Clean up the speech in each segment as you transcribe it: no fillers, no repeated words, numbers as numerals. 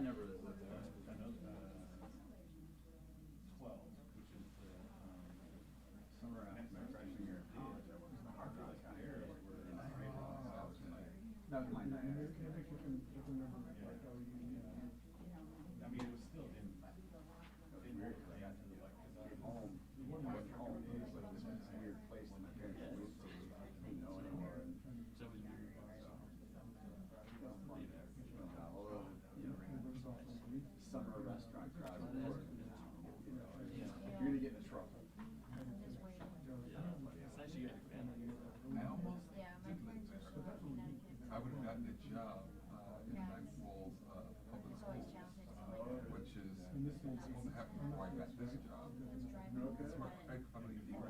never lived there. I know 12, which is the Summer after my freshman year of college, I was the hard rock guy. That was my night. I mean, it was still in. It was weird because I got to the came home. I went home. It was like this weird place that my parents moved to. Didn't know anymore. And so it was weird. So fun there. All over, summer restaurant crowd. If you're gonna get in trouble. I almost didn't live there. I would have gotten a job in Niagara Falls public schools, which is supposed to happen before I got this job. It's where I believe you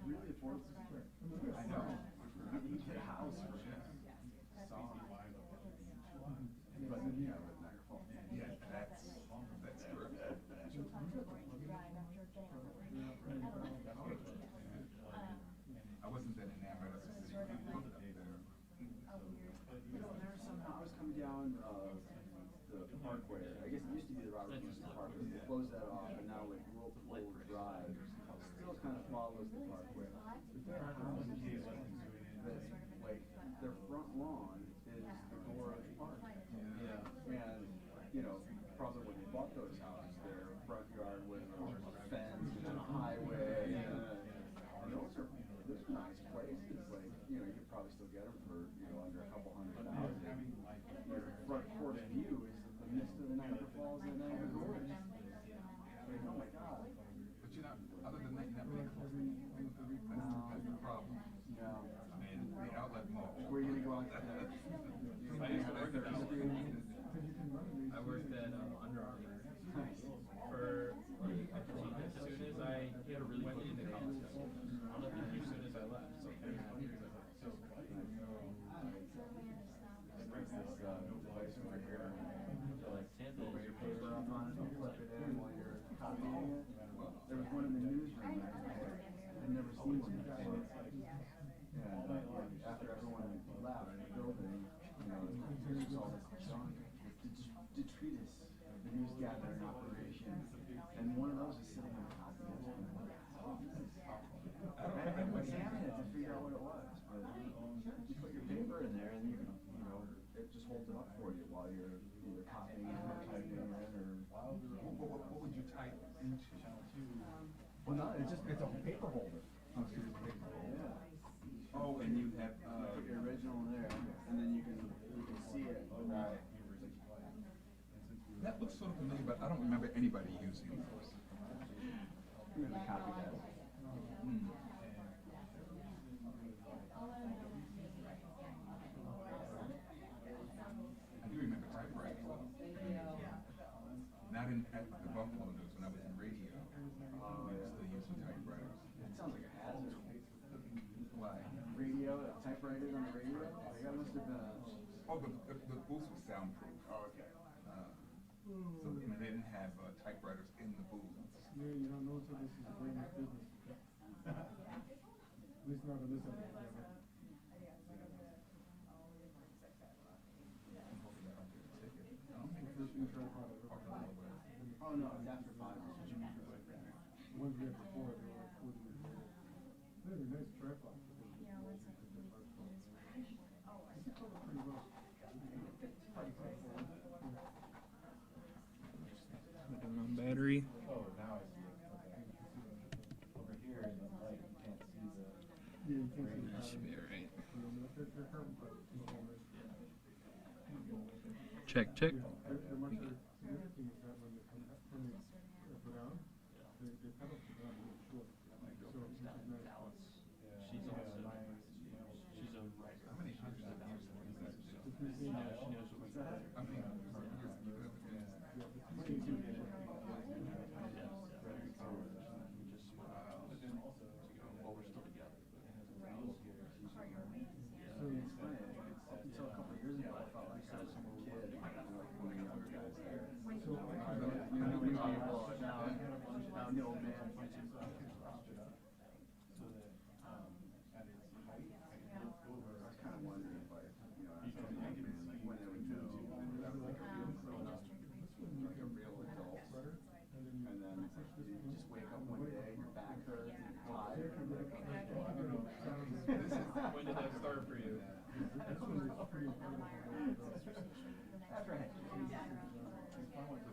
Really affordable. I know. You get a house for it. But yeah, with Niagara Falls. Yeah, that's true. I wasn't that enamored of the city when I lived up there. Somehow I was coming down the parkway. I guess it used to be the Robert Houston Parkway. They closed that off, and now like Whirlpool Drive still kind of follows the parkway. But their house is like their front lawn is the door of the park. Yeah. And you know, probably when they bought those houses, their front yard was a fence and a highway. And those are nice places. Like, you know, you could probably still get them for, under a couple $100,000. Your front porch view is the mist of the Niagara Falls and Niagara Gorge. Like, oh my God. But you know, other than that, you never get close. That's the problem. No. I mean, the outlet mall. Where are you going to go out there? I worked at Under Armour for like, as soon as I went into college. I don't know if as soon as I left. So There's this device over here. so like Tampa Put your paper up on it and flip it in while you're copying it. There was one in the newsroom. I'd never seen one before. And after everyone left the building, there's all this junk. Detritus, the news gathering operation. And one of those is sitting on top of it. I examined it to figure out what it was. But you put your paper in there and you can, it just holds it up for you while you're either copying it or typing it in or. What would you type into? Well, no, it's a paper holder. Yeah. Oh, and you have Put your original in there, and then you can see it. Right. that looks sort of familiar, but I don't remember anybody using those. You're gonna copy that. I do remember typewriters though. Not at the Buffalo News when I was in radio. We were still using typewriters. It sounds like a hazard. Why? Radio, typewriters on the radio? That must have been a. Oh, the booth was soundproof. Oh, okay. So they didn't have typewriters in the booth. Yeah, you don't know until this is a brand new business. At least not in this area. Oh, no, it's after 5. The ones we had before, they were included in the. They have a nice tripod. Pretty well. on battery. Oh, now I see it. Okay. Over here in the light, you can't see the. Yeah, you can't see the Should be alright. Check, Check, check. the much significant is that when they come go down, they pedal to down really short. So it's nice. She's also, she's a writer. How many hundreds of years have you guys been? She knows what that. I mean, years have you ever been? Well, we're still together. So it's funny, until a couple of years ago, I felt like I was a kid, like one of the younger guys there. So, now the old man. I was kind of wondering if when I was a young man, when I would move. When did that start for you? That's when it's pretty incredible. That's right. So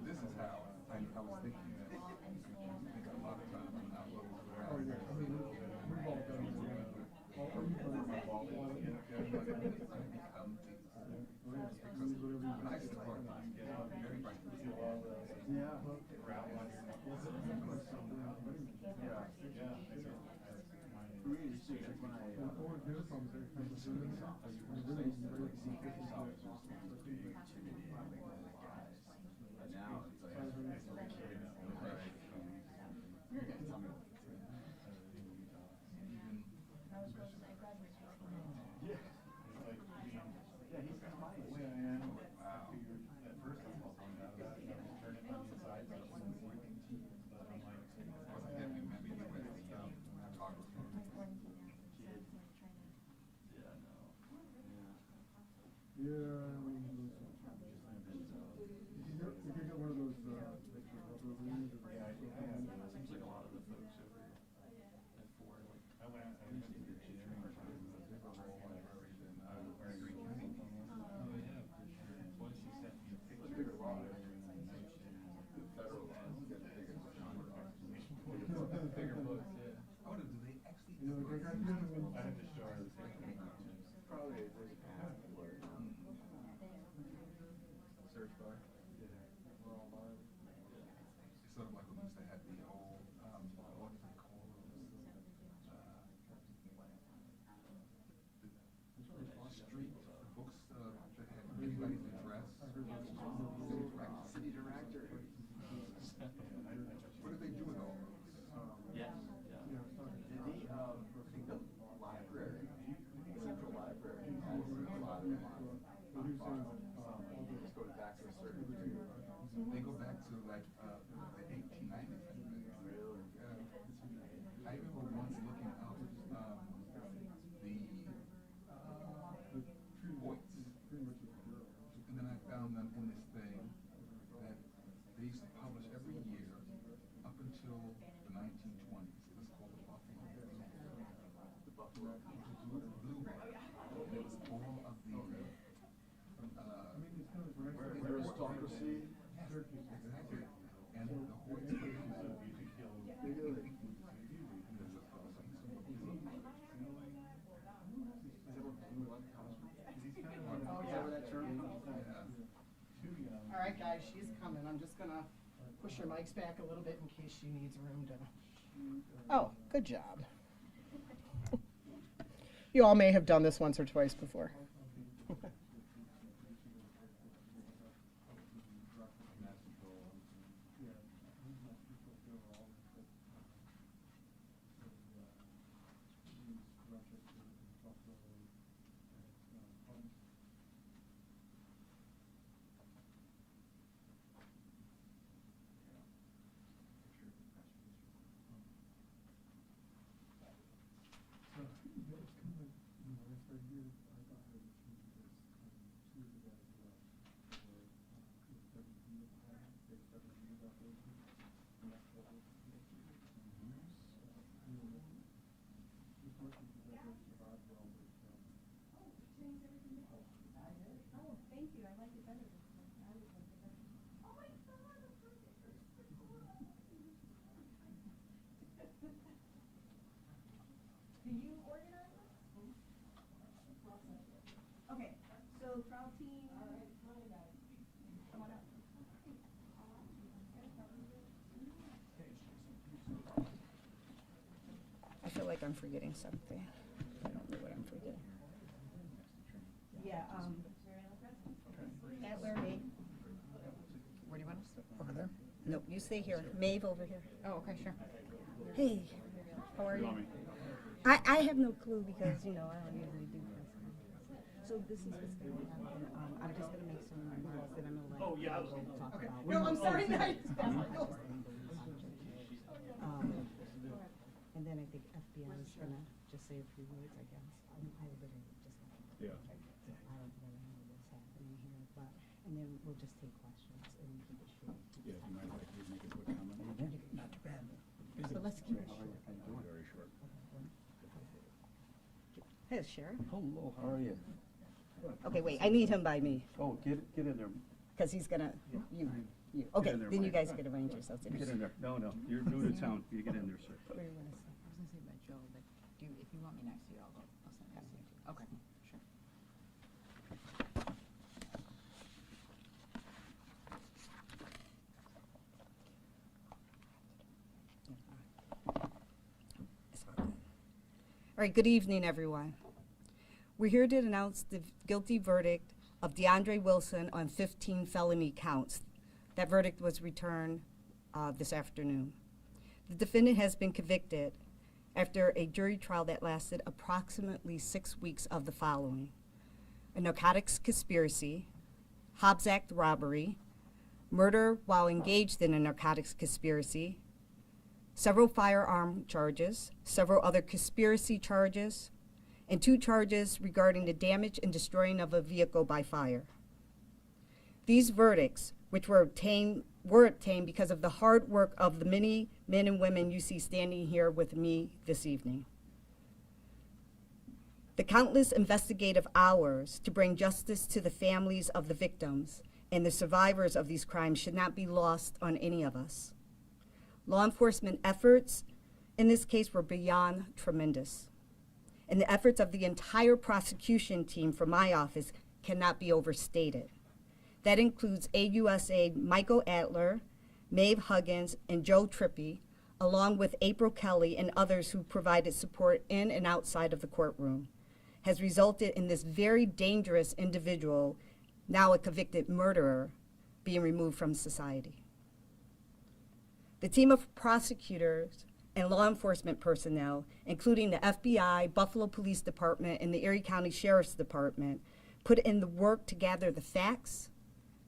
this is how I was thinking that, because a lot of times when I was Oh, yeah, I mean, we've all done it. All you've done is all one. when I used to work, everybody was Yeah. For me, it's just like when I, Or the other problem is every time you do this, you really see cases that are just like, but now it's like, yeah, he's funny. yeah, I mean, if you get one of those, like, rubber rings or Yeah, seems like a lot of the folks over at 4, like, I went to the gym or something, oh yeah, for sure. Once you sent me a picture. Bigger law. The federal law has got a bigger bigger books, yeah. I wonder, do they actually? you know, like, I remember when. I have to show her the picture. probably, there's a path for it. Search bar. We're all live. It's sort of like when we used to have the old, what do they call those? The street books that had anybody's address. City director. What did they do with all those? Yeah, Yeah, it's not. I think the library, the central library has a lot of them on. But he was saying, Just go back to a certain period. They go back to like, the 1890s, I think. Really? Yeah. I remember once looking up, the points. pretty much a girl. And then I found them in this thing that they used to publish every year up until the 1920s. It was called the Buffalo. The Buffalo. Blue Book. And it was all of the, I mean, it's kind of when I started. Aristocracy. Turkeys. exactly. And the Hoyts. Really? Is that where that term comes from? Yeah. All right, guys, she's coming. I'm just gonna push your mics back a little bit in case she needs room to. Oh, good job. You all may have done this once or twice before. Okay, so trial team, come on up. I feel like I'm forgetting something. I don't know what I'm forgetting. Yeah, Adler, Maeve. Where do you want us? Over there? Nope, you stay here. Maeve over here. Oh, okay, sure. Hey, how are you? I have no clue because, you know, I don't usually do this. So this is what's going to happen. I'm just going to make some remarks that I'm going to let Nicole talk Okay. about. no, I'm sorry, nice. And then I think FBI is going to just say a few words, I guess. I literally just got Yeah. So I don't really know what's happening here, but, and then we'll just take questions and keep it short. Yeah, do you mind if I make a quick comment? Not too bad. So let's keep it short. Very short. Hey, Sheriff. Hello, how are you? Okay, wait, I need him by me, Oh, get in there. because he's gonna, you. Okay, in there, then you Mike. guys can arrange yourselves. Get in there. No, you're new to town. You get in there, sir. Where do you want to sit? I was gonna say about Joe, but if you want me next to you, I'll sit next to you too. Okay, sure. All right, good evening, everyone. We're here to announce the guilty verdict of Deandre Wilson on 15 felony counts. That verdict was returned this afternoon. The defendant has been convicted after a jury trial that lasted approximately 6 weeks of the following: a narcotics conspiracy, Hobbs Act robbery, murder while engaged in a narcotics conspiracy, several firearm charges, several other conspiracy charges, and 2 charges regarding the damage and destroying of a vehicle by fire. These verdicts, which were obtained because of the hard work of the many men and women you see standing here with me this evening. The countless investigative hours to bring justice to the families of the victims and the survivors of these crimes should not be lost on any of us. Law enforcement efforts in this case were beyond tremendous, and the efforts of the entire prosecution team from my office cannot be overstated. That includes AUSA Michael Adler, Maeve Huggins, and Joe Trippi, along with April Kelly and others who provided support in and outside of the courtroom, has resulted in this very dangerous individual, now a convicted murderer, being removed from society. The team of prosecutors and law enforcement personnel, including the FBI, Buffalo Police Department, and the Erie County Sheriff's Department, put in the work to gather the facts,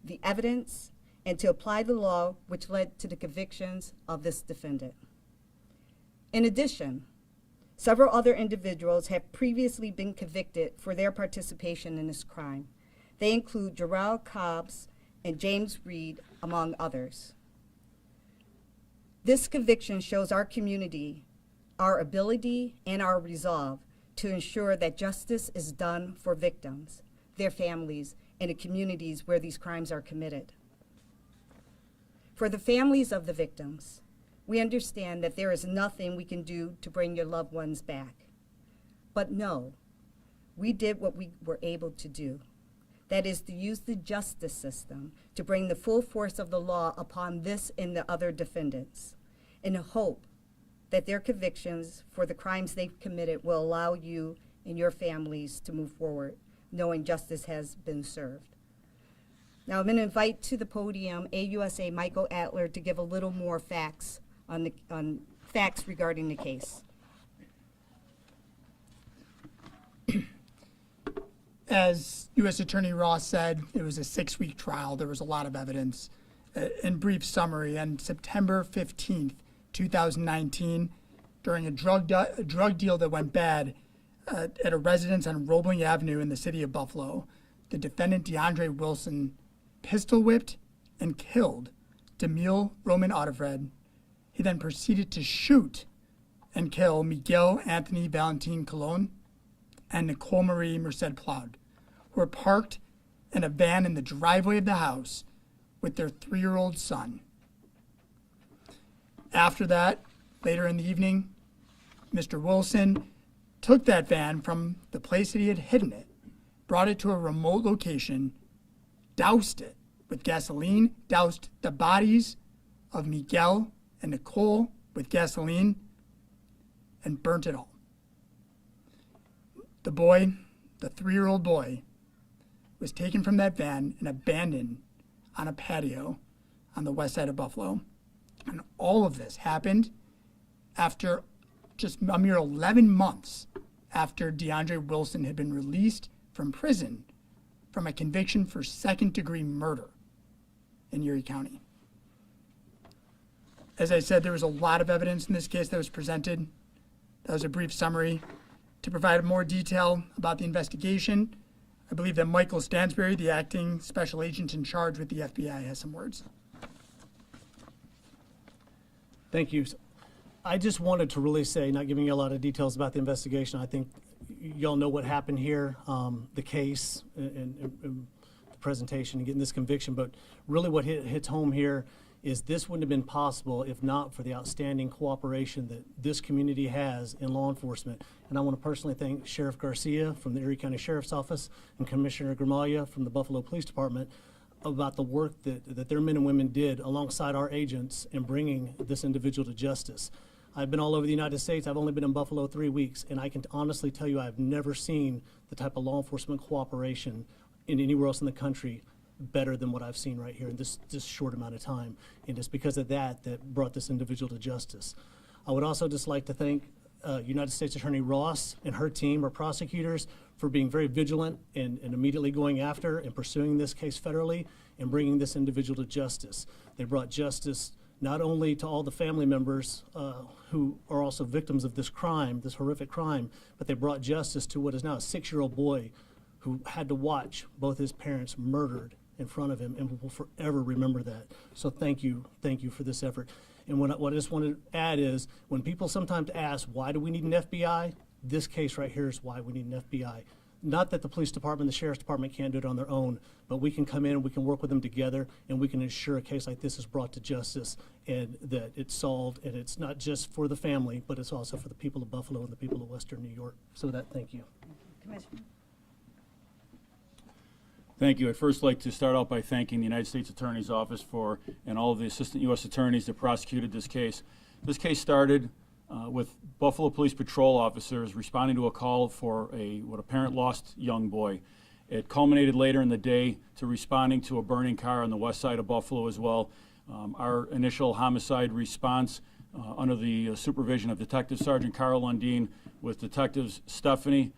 the evidence, and to apply the law which led to the convictions of this defendant. In addition, several other individuals have previously been convicted for their participation in this crime. They include Jariel Cobb and James Reed, among others. This conviction shows our community, our ability, and our resolve to ensure that justice is done for victims, their families, and the communities where these crimes are committed. For the families of the victims, we understand that there is nothing we can do to bring your loved ones back. But no, we did what we were able to do. That is to use the justice system to bring the full force of the law upon this and the other defendants, in the hope that their convictions for the crimes they've committed will allow you and your families to move forward, knowing justice has been served. Now I'm going to invite to the podium AUSA Michael Adler to give a little more facts on facts regarding the case. As U.S. Attorney Ross said, it was a 6-week trial. There was a lot of evidence. In brief summary, on September 15th, 2019, during a drug deal that went bad at a residence on Roebling Avenue in the city of Buffalo, the defendant Deandre Wilson pistol whipped and killed Demille Roman Otterfred. He then proceeded to shoot and kill Miguel Anthony Valentin-Colon and Nicole Marie Merced-Plaud, who were parked in a van in the driveway of the house with their 3-year-old son. After that, later in the evening, Mr. Wilson took that van from the place that he had hidden it, brought it to a remote location, doused it with gasoline, doused the bodies of Miguel and Nicole with gasoline, and burnt it all. The boy, the 3-year-old boy, was taken from that van and abandoned on a patio on the west side of Buffalo. And all of this happened after just a mere 11 months after Deandre Wilson had been released from prison from a conviction for second-degree murder in Erie County. As I said, there was a lot of evidence in this case that was presented. That was a brief summary. To provide more detail about the investigation, I believe that Michael Stansberry, the acting special agent in charge with the FBI, has some words. Thank you. I just wanted to really say, not giving you a lot of details about the investigation, I think y'all know what happened here, the case and the presentation and getting this conviction, but really what hits home here is this wouldn't have been possible if not for the outstanding cooperation that this community has in law enforcement. And I want to personally thank Sheriff Garcia from the Erie County Sheriff's Office and Commissioner Gramaglia from the Buffalo Police Department about the work that their men and women did alongside our agents in bringing this individual to justice. I've been all over the United States. I've only been in Buffalo 3 weeks, and I can honestly tell you I've never seen the type of law enforcement cooperation in anywhere else in the country better than what I've seen right here in this short amount of time. And it's because of that brought this individual to justice. I would also just like to thank United States Attorney Ross and her team, our prosecutors, for being very vigilant and immediately going after and pursuing this case federally and bringing this individual to justice. They brought justice not only to all the family members who are also victims of this crime, this horrific crime, but they brought justice to what is now a 6-year-old boy who had to watch both his parents murdered in front of him, and will forever remember that. So thank you for this effort. And what I just want to add is, when people sometimes ask, why do we need an FBI? This case right here is why we need an FBI. Not that the police department, the sheriff's department can't do it on their own, but we can come in, we can work with them together, and we can ensure a case like this is brought to justice and that it's solved, and it's not just for the family, but it's also for the people of Buffalo and the people of Western New York. So thank you. Commissioner. Thank you. I'd first like to start out by thanking the United States Attorney's Office and all of the assistant U.S. attorneys that prosecuted this case. This case started with Buffalo Police Patrol officers responding to a call for what apparent lost young boy. It culminated later in the day to responding to a burning car on the west side of Buffalo as well. Our initial homicide response under the supervision of Detective Sergeant Carl Lundeen with Detectives Stephanie,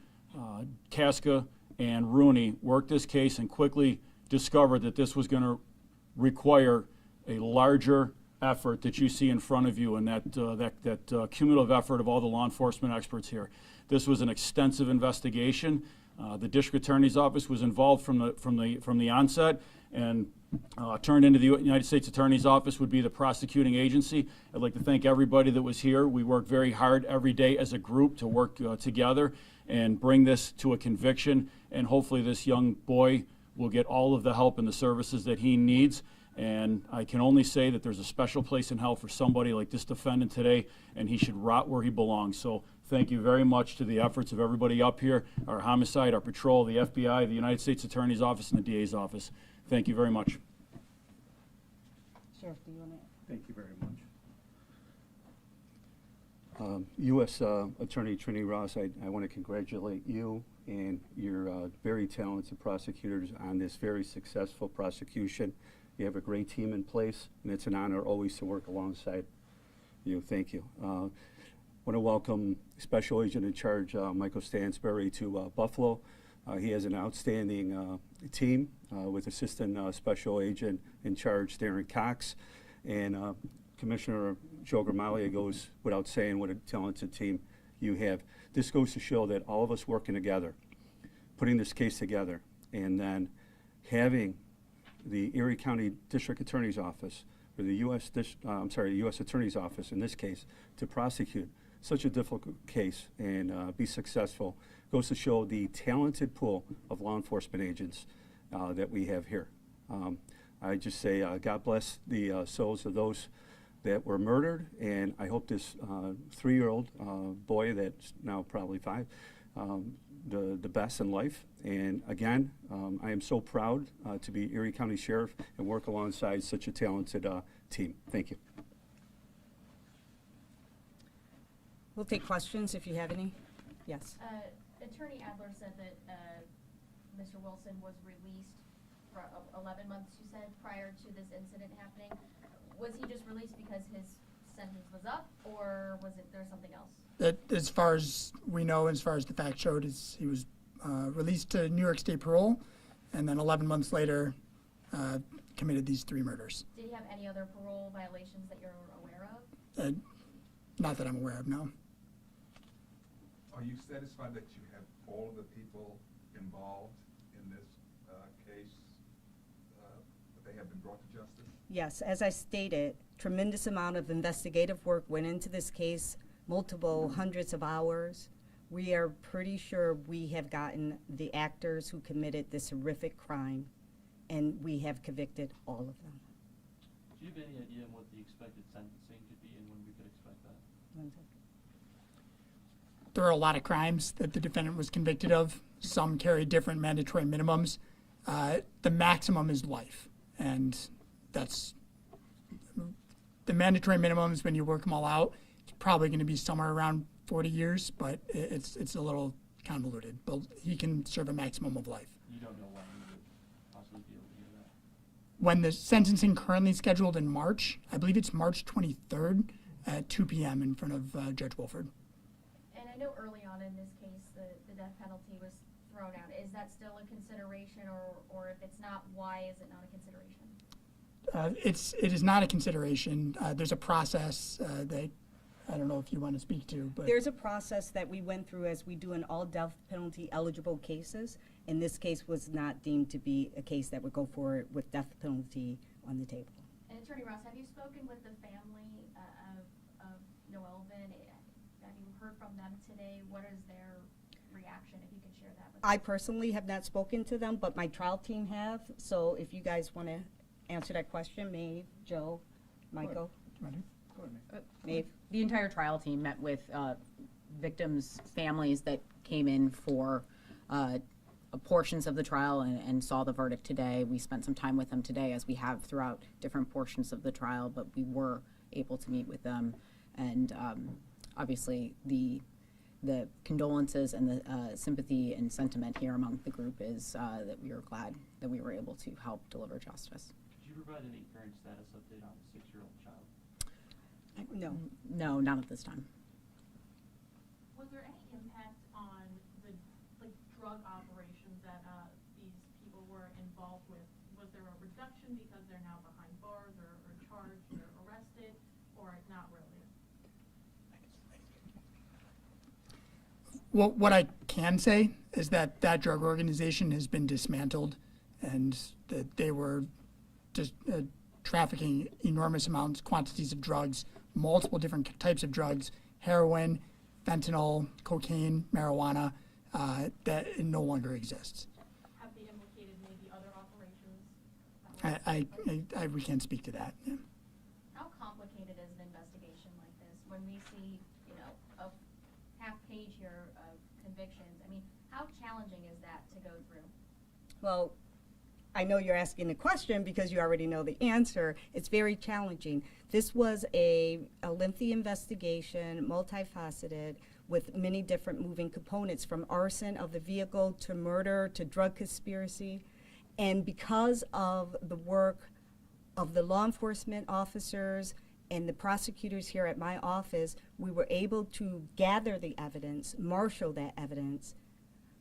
Casca, and Rooney worked this case and quickly discovered that this was going to require a larger effort that you see in front of you, and that cumulative effort of all the law enforcement experts here. This was an extensive investigation. The District Attorney's Office was involved from the onset, and turned into the United States Attorney's Office would be the prosecuting agency. I'd like to thank everybody that was here. We worked very hard every day as a group to work together and bring this to a conviction, and hopefully this young boy will get all of the help and the services that he needs. And I can only say that there's a special place in hell for somebody like this defendant today, and he should rot where he belongs. So thank you very much to the efforts of everybody up here, our homicide, our patrol, the FBI, the United States Attorney's Office, and the DA's office. Thank you very much. Sheriff, do you want to? Thank you very much. U.S. Attorney Trini Ross, I want to congratulate you and your very talented prosecutors on this very successful prosecution. You have a great team in place, and it's an honor always to work alongside you. Thank you. I want to welcome Special Agent in Charge Michael Stansbury to Buffalo. He has an outstanding team with Assistant Special Agent in Charge Darren Cox, and Commissioner Joe Gramaglia. Goes without saying what a talented team you have. This goes to show that all of us working together, putting this case together, and then having the Erie County District Attorney's Office, or the U.S. Attorney's Office in this case, to prosecute such a difficult case and be successful, goes to show the talented pool of law enforcement agents that we have here. I just say God bless the souls of those that were murdered, and I hope this 3-year-old boy that's now probably 5, the best in life. And again, I am so proud to be Erie County Sheriff and work alongside such a talented team. Thank you. We'll take questions if you have any. Yes. Attorney Adler said that Mr. Wilson was released for 11 months, you said, prior to this incident happening. Was he just released because his sentence was up, or was there something else? As far as we know, as far as the fact showed, is he was released to New York State parole, and then 11 months later committed these 3 murders. Did he have any other parole violations that you're aware of? Not that I'm aware of, no. Are you satisfied that you have all of the people involved in this case, that they have been brought to justice? Yes, as I stated, tremendous amount of investigative work went into this case, multiple hundreds of hours. We are pretty sure we have gotten the actors who committed this horrific crime, and we have convicted all of them. Do you have any idea what the expected sentencing could be and when we could expect that? There are a lot of crimes that the defendant was convicted of. Some carry different mandatory minimums. The maximum is life, and that's the mandatory minimums. When you work them all out, it's probably going to be somewhere around 40 years, but it's a little convoluted. But he can serve a maximum of life. You don't know when we would possibly be able to hear that? When the sentencing currently scheduled in March, I believe it's March 23rd at 2 p.m. in front of Judge Wolford. And I know early on in this case, the death penalty was thrown out. Is that still a consideration, or if it's not, why is it not a consideration? It is not a consideration. There's a process that I don't know if you want to speak to, but There's a process that we went through as we do in all death penalty eligible cases, and this case was not deemed to be a case that would go forward with death penalty on the table. And Attorney Ross, have you spoken with the family of Noelvin? Have you heard from them today? What is their reaction, if you can share that with us? I personally have not spoken to them, but my trial team have, so if you guys want to answer that question, Maeve, Joe, Michael. Maeve? The entire trial team met with victims' families that came in for portions of the trial and saw the verdict today. We spent some time with them today, as we have throughout different portions of the trial, but we were able to meet with them. And obviously, the condolences and the sympathy and sentiment here among the group is that we are glad that we were able to help deliver justice. Could you provide any current status update on the 6-year-old child? No. No, not at this time. Was there any impact on the drug operations that these people were involved with? Was there a reduction because they're now behind bars or charged or arrested, or not really? Well, what I can say is that that drug organization has been dismantled, and that they were just trafficking enormous quantities of drugs, multiple different types of drugs, heroin, fentanyl, cocaine, marijuana, that it no longer exists. Have they implicated maybe other operations? We can't speak to that. Yeah. How complicated is an investigation like this when we see, a half page here of convictions? I mean, how challenging is that to go through? Well, I know you're asking the question because you already know the answer. It's very challenging. This was a lengthy investigation, multifaceted, with many different moving components, from arson of the vehicle to murder to drug conspiracy. And because of the work of the law enforcement officers and the prosecutors here at my office, we were able to gather the evidence, marshal that evidence,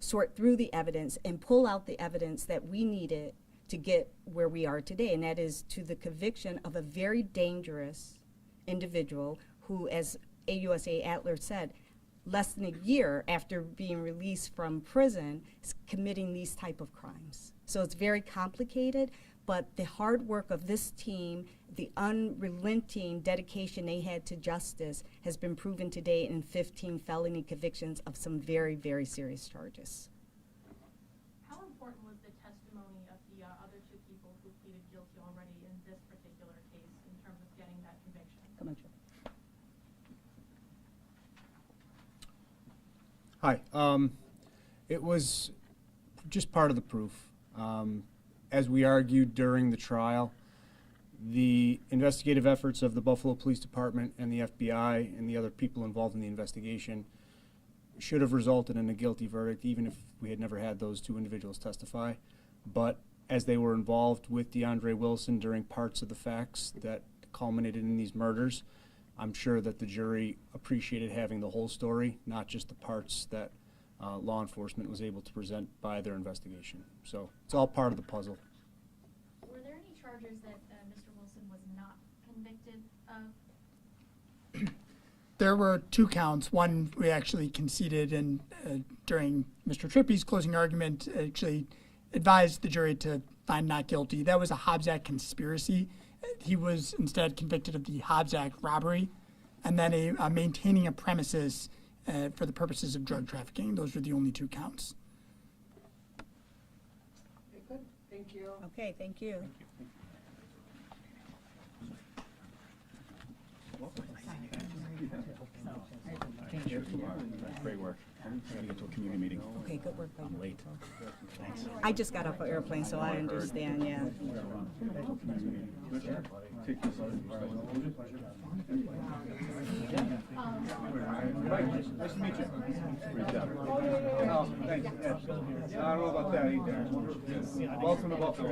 sort through the evidence, and pull out the evidence that we needed to get where we are today, and that is to the conviction of a very dangerous individual who, as AUSA Adler said, less than a year after being released from prison, is committing these type of crimes. So it's very complicated, but the hard work of this team, the unrelenting dedication they had to justice, has been proven today in 15 felony convictions of some very, very serious charges. How important was the testimony of the other two people who pleaded guilty already in this particular case in terms of getting that conviction? Come on, Joe. Hi. It was just part of the proof. As we argued during the trial, the investigative efforts of the Buffalo Police Department and the FBI and the other people involved in the investigation should have resulted in a guilty verdict, even if we had never had those two individuals testify. But as they were involved with Deandre Wilson during parts of the facts that culminated in these murders, I'm sure that the jury appreciated having the whole story, not just the parts that law enforcement was able to present by their investigation. So it's all part of the puzzle. Were there any charges that Mr. Wilson was not convicted of? There were 2 counts. One we actually conceded, and during Mr. Trippy's closing argument, actually advised the jury to find not guilty. That was a Hobbs Act conspiracy. He was instead convicted of the Hobbs Act robbery, and then maintaining a premises for the purposes of drug trafficking. Those were the only 2 counts. Thank you. Okay, thank you. Great work. I'm going to get to a community meeting. Okay, good work. I'm late. Thanks. I just got off an airplane, so I understand, yeah. Take this. Nice to meet you. Great job. Oh, thanks. I don't know about that either. Welcome to Buffalo.